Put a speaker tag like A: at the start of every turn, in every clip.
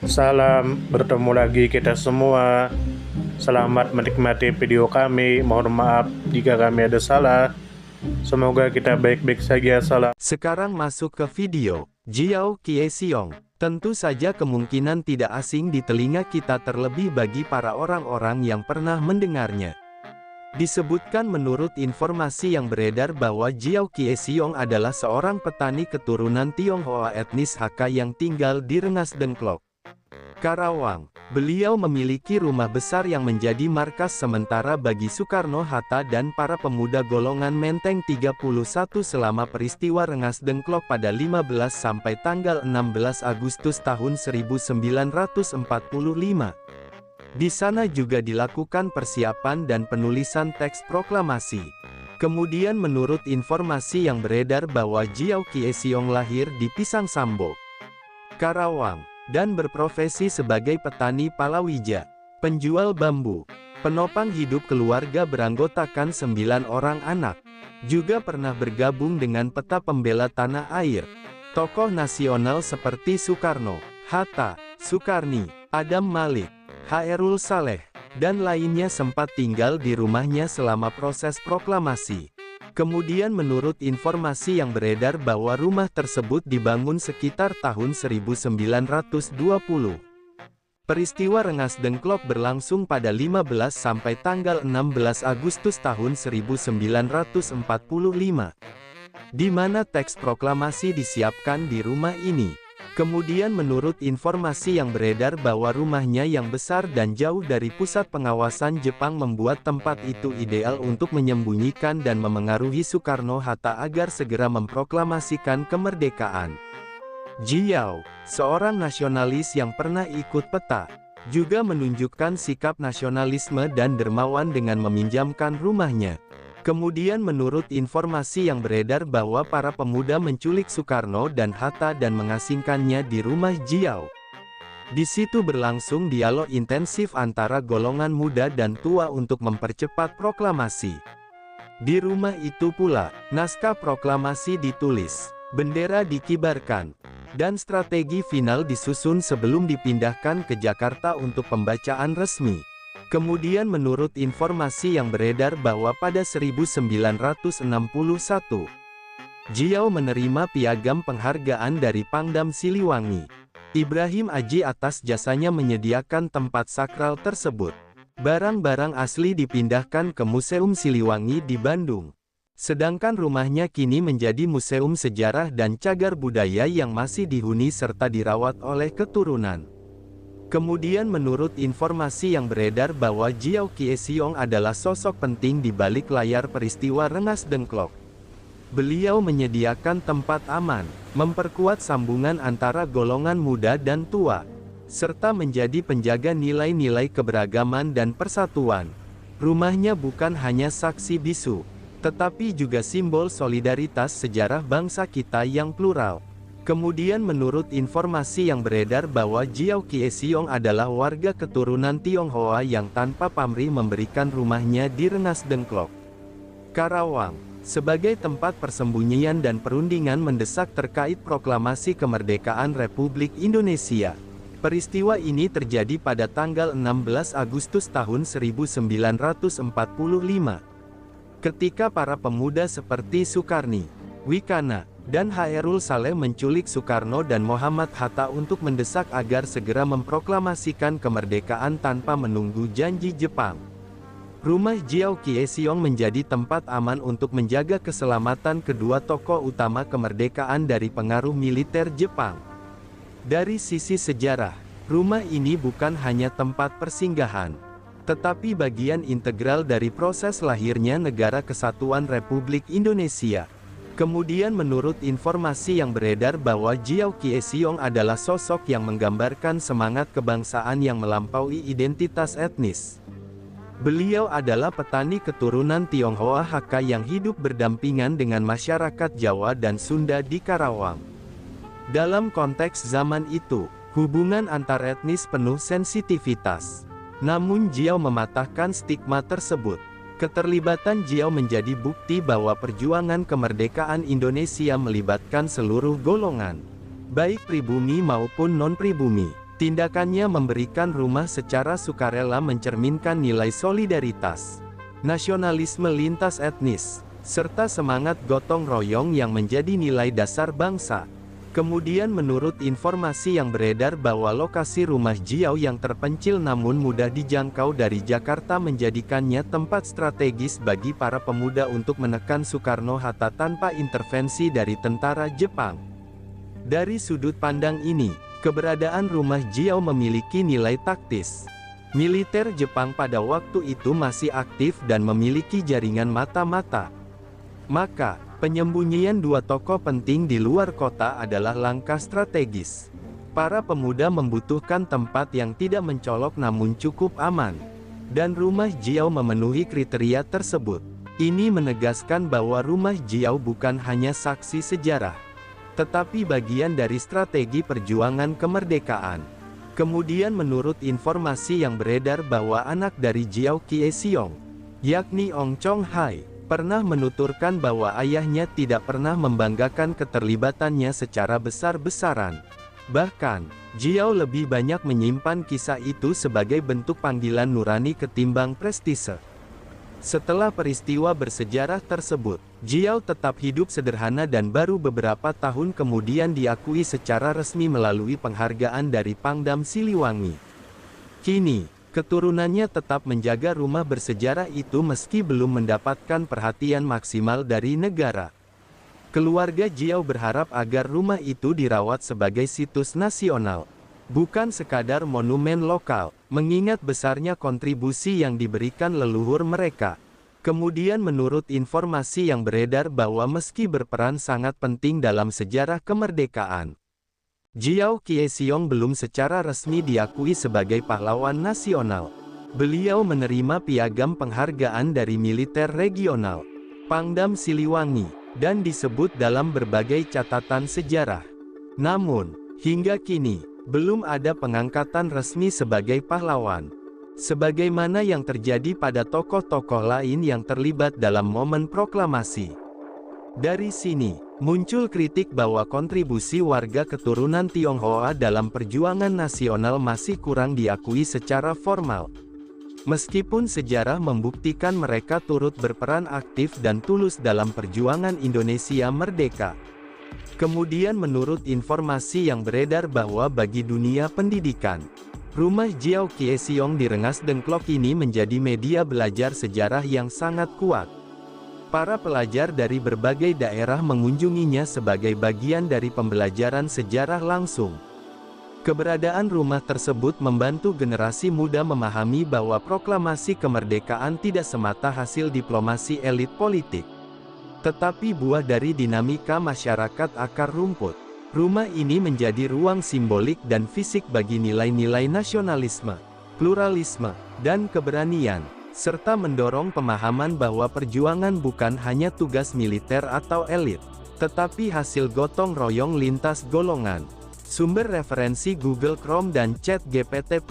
A: Salam, bertemu lagi kita semua. Selamat menikmati video kami. Mohon maaf jika kami ada salah. Semoga kita baik-baik saja. Salam.
B: Sekarang masuk ke video. Jiao Qiesiong. Tentu saja kemungkinan tidak asing di telinga kita, terlebih bagi para orang-orang yang pernah mendengarnya. Disebutkan menurut informasi yang beredar bahwa Jiao Qiesiong adalah seorang petani keturunan Tionghoa etnis Hakka yang tinggal di Rengas Dengklok, Karawang. Beliau memiliki rumah besar yang menjadi markas sementara bagi Soekarno-Hatta dan para pemuda golongan Menteng 31 selama peristiwa Rengas Dengklok pada 15 sampai tanggal 16 Agustus tahun 1945. Di sana juga dilakukan persiapan dan penulisan teks proklamasi. Kemudian menurut informasi yang beredar bahwa Jiao Qiesiong lahir di Pisang Sambo, Karawang, dan berprofesi sebagai petani palawija, penjual bambu, penopang hidup keluarga beranggotakan 9 orang anak. Juga pernah bergabung dengan Peta Pembela Tanah Air. Tokoh nasional seperti Soekarno, Hatta, Soekarni, Adam Malik, Hairul Saleh, dan lainnya sempat tinggal di rumahnya selama proses proklamasi. Kemudian menurut informasi yang beredar bahwa rumah tersebut dibangun sekitar tahun 1920. Peristiwa Rengas Dengklok berlangsung pada 15 sampai tanggal 16 Agustus tahun 1945, di mana teks proklamasi disiapkan di rumah ini. Kemudian menurut informasi yang beredar bahwa rumahnya yang besar dan jauh dari pusat pengawasan Jepang membuat tempat itu ideal untuk menyembunyikan dan memengaruhi Soekarno-Hatta agar segera memproklamasikan kemerdekaan. Jiao, seorang nasionalis yang pernah ikut peta, juga menunjukkan sikap nasionalisme dan dermawan dengan meminjamkan rumahnya. Kemudian menurut informasi yang beredar bahwa para pemuda menculik Soekarno dan Hatta dan mengasingkannya di rumah Jiao. Di situ berlangsung dialog intensif antara golongan muda dan tua untuk mempercepat proklamasi. Di rumah itu pula, naskah proklamasi ditulis, bendera dikibarkan, dan strategi final disusun sebelum dipindahkan ke Jakarta untuk pembacaan resmi. Kemudian menurut informasi yang beredar bahwa pada 1961, Jiao menerima piagam penghargaan dari Pangdam Siliwangi, Ibrahim Aji atas jasanya menyediakan tempat sakral tersebut. Barang-barang asli dipindahkan ke Museum Siliwangi di Bandung. Sedangkan rumahnya kini menjadi museum sejarah dan cagar budaya yang masih dihuni serta dirawat oleh keturunan. Kemudian menurut informasi yang beredar bahwa Jiao Qiesiong adalah sosok penting di balik layar peristiwa Rengas Dengklok. Beliau menyediakan tempat aman, memperkuat sambungan antara golongan muda dan tua, serta menjadi penjaga nilai-nilai keberagaman dan persatuan. Rumahnya bukan hanya saksi bisu, tetapi juga simbol solidaritas sejarah bangsa kita yang plural. Kemudian menurut informasi yang beredar bahwa Jiao Qiesiong adalah warga keturunan Tionghoa yang tanpa pamrih memberikan rumahnya di Rengas Dengklok, Karawang, sebagai tempat persembunyian dan perundingan mendesak terkait proklamasi kemerdekaan Republik Indonesia. Peristiwa ini terjadi pada tanggal 16 Agustus tahun 1945. Ketika para pemuda seperti Soekarni, Wikana, dan Hairul Saleh menculik Soekarno dan Muhammad Hatta untuk mendesak agar segera memproklamasikan kemerdekaan tanpa menunggu janji Jepang. Rumah Jiao Qiesiong menjadi tempat aman untuk menjaga keselamatan kedua tokoh utama kemerdekaan dari pengaruh militer Jepang. Dari sisi sejarah, rumah ini bukan hanya tempat persinggahan, tetapi bagian integral dari proses lahirnya Negara Kesatuan Republik Indonesia. Kemudian menurut informasi yang beredar bahwa Jiao Qiesiong adalah sosok yang menggambarkan semangat kebangsaan yang melampaui identitas etnis. Beliau adalah petani keturunan Tionghoa Hakka yang hidup berdampingan dengan masyarakat Jawa dan Sunda di Karawang. Dalam konteks zaman itu, hubungan antar etnis penuh sensitivitas. Namun Jiao mematahkan stigma tersebut. Keterlibatan Jiao menjadi bukti bahwa perjuangan kemerdekaan Indonesia melibatkan seluruh golongan, baik pribumi maupun non-pribumi. Tindakannya memberikan rumah secara sukarela mencerminkan nilai solidaritas, nasionalisme lintas etnis, serta semangat gotong royong yang menjadi nilai dasar bangsa. Kemudian menurut informasi yang beredar bahwa lokasi rumah Jiao yang terpencil namun mudah dijangkau dari Jakarta menjadikannya tempat strategis bagi para pemuda untuk menekan Soekarno-Hatta tanpa intervensi dari tentara Jepang. Dari sudut pandang ini, keberadaan rumah Jiao memiliki nilai taktis. Militer Jepang pada waktu itu masih aktif dan memiliki jaringan mata-mata. Maka, penyembunyian dua tokoh penting di luar kota adalah langkah strategis. Para pemuda membutuhkan tempat yang tidak mencolok namun cukup aman. Dan rumah Jiao memenuhi kriteria tersebut. Ini menegaskan bahwa rumah Jiao bukan hanya saksi sejarah, tetapi bagian dari strategi perjuangan kemerdekaan. Kemudian menurut informasi yang beredar bahwa anak dari Jiao Kieseong, yakni Ong Chong Hai, pernah menuturkan bahwa ayahnya tidak pernah membanggakan keterlibatannya secara besar-besaran. Bahkan, Jiao lebih banyak menyimpan kisah itu sebagai bentuk panggilan nurani ketimbang prestise. Setelah peristiwa bersejarah tersebut, Jiao tetap hidup sederhana dan baru beberapa tahun kemudian diakui secara resmi melalui penghargaan dari Pangdam Siliwangi. Kini, keturunannya tetap menjaga rumah bersejarah itu meski belum mendapatkan perhatian maksimal dari negara. Keluarga Jiao berharap agar rumah itu dirawat sebagai situs nasional, bukan sekadar monumen lokal, mengingat besarnya kontribusi yang diberikan leluhur mereka. Kemudian menurut informasi yang beredar bahwa meski berperan sangat penting dalam sejarah kemerdekaan, Jiao Kieseong belum secara resmi diakui sebagai pahlawan nasional. Beliau menerima piagam penghargaan dari militer regional, Pangdam Siliwangi, dan disebut dalam berbagai catatan sejarah. Namun, hingga kini, belum ada pengangkatan resmi sebagai pahlawan, sebagaimana yang terjadi pada tokoh-tokoh lain yang terlibat dalam momen proklamasi. Dari sini, muncul kritik bahwa kontribusi warga keturunan Tionghoa dalam perjuangan nasional masih kurang diakui secara formal. Meskipun sejarah membuktikan mereka turut berperan aktif dan tulus dalam perjuangan Indonesia merdeka. Kemudian menurut informasi yang beredar bahwa bagi dunia pendidikan, rumah Jiao Kieseong di Rengas Dengklok ini menjadi media belajar sejarah yang sangat kuat. Para pelajar dari berbagai daerah mengunjunginya sebagai bagian dari pembelajaran sejarah langsung. Keberadaan rumah tersebut membantu generasi muda memahami bahwa proklamasi kemerdekaan tidak semata hasil diplomasi elit politik, tetapi buah dari dinamika masyarakat akar rumput. Rumah ini menjadi ruang simbolik dan fisik bagi nilai-nilai nasionalisme, pluralisme, dan keberanian, serta mendorong pemahaman bahwa perjuangan bukan hanya tugas militer atau elit, tetapi hasil gotong royong lintas golongan. Sumber referensi Google Chrome dan ChatGPT+.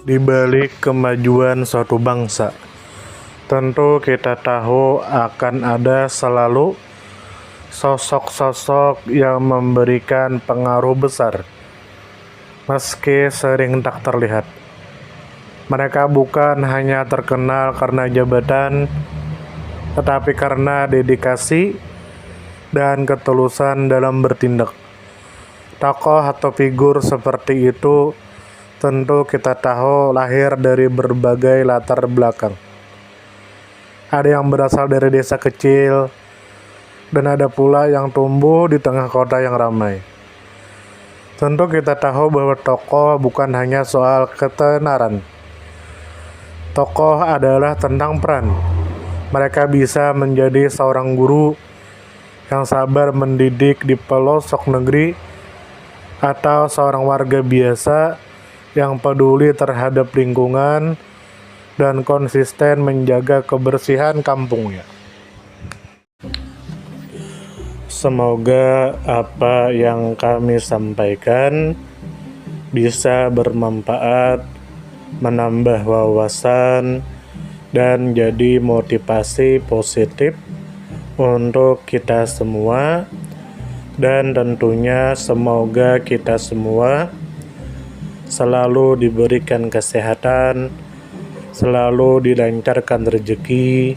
A: Di balik kemajuan suatu bangsa, tentu kita tahu akan ada selalu sosok-sosok yang memberikan pengaruh besar, meski sering tak terlihat. Mereka bukan hanya terkenal karena jabatan, tetapi karena dedikasi dan ketulusan dalam bertindak. Tokoh atau figur seperti itu tentu kita tahu lahir dari berbagai latar belakang. Ada yang berasal dari desa kecil, dan ada pula yang tumbuh di tengah kota yang ramai. Tentu kita tahu bahwa tokoh bukan hanya soal ketenaran. Tokoh adalah tentang peran. Mereka bisa menjadi seorang guru yang sabar mendidik di pelosok negeri, atau seorang warga biasa yang peduli terhadap lingkungan dan konsisten menjaga kebersihan kampungnya. Semoga apa yang kami sampaikan bisa bermanfaat, menambah wawasan, dan jadi motivasi positif untuk kita semua, dan tentunya semoga kita semua selalu diberikan kesehatan, selalu dilancarkan rezeki,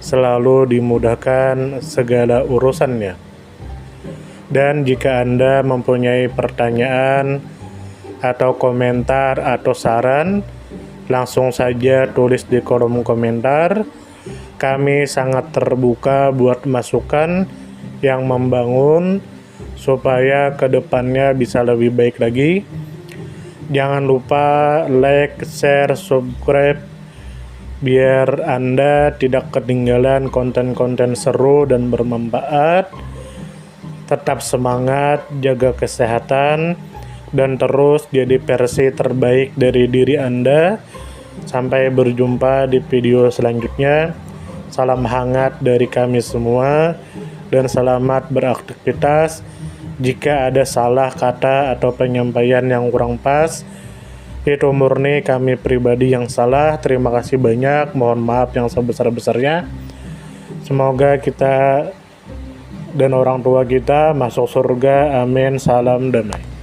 A: selalu dimudahkan segala urusannya. Dan jika Anda mempunyai pertanyaan atau komentar atau saran, langsung saja tulis di kolom komentar. Kami sangat terbuka buat masukan yang membangun supaya kedepannya bisa lebih baik lagi. Jangan lupa like, share, subscribe biar Anda tidak ketinggalan konten-konten seru dan bermanfaat. Tetap semangat, jaga kesehatan, dan terus jadi versi terbaik dari diri Anda. Sampai berjumpa di video selanjutnya. Salam hangat dari kami semua, dan selamat beraktivitas. Jika ada salah kata atau penyampaian yang kurang pas, itu murni kami pribadi yang salah. Terima kasih banyak, mohon maaf yang sebesar-besarnya. Semoga kita dan orang tua kita masuk surga, amin. Salam damai.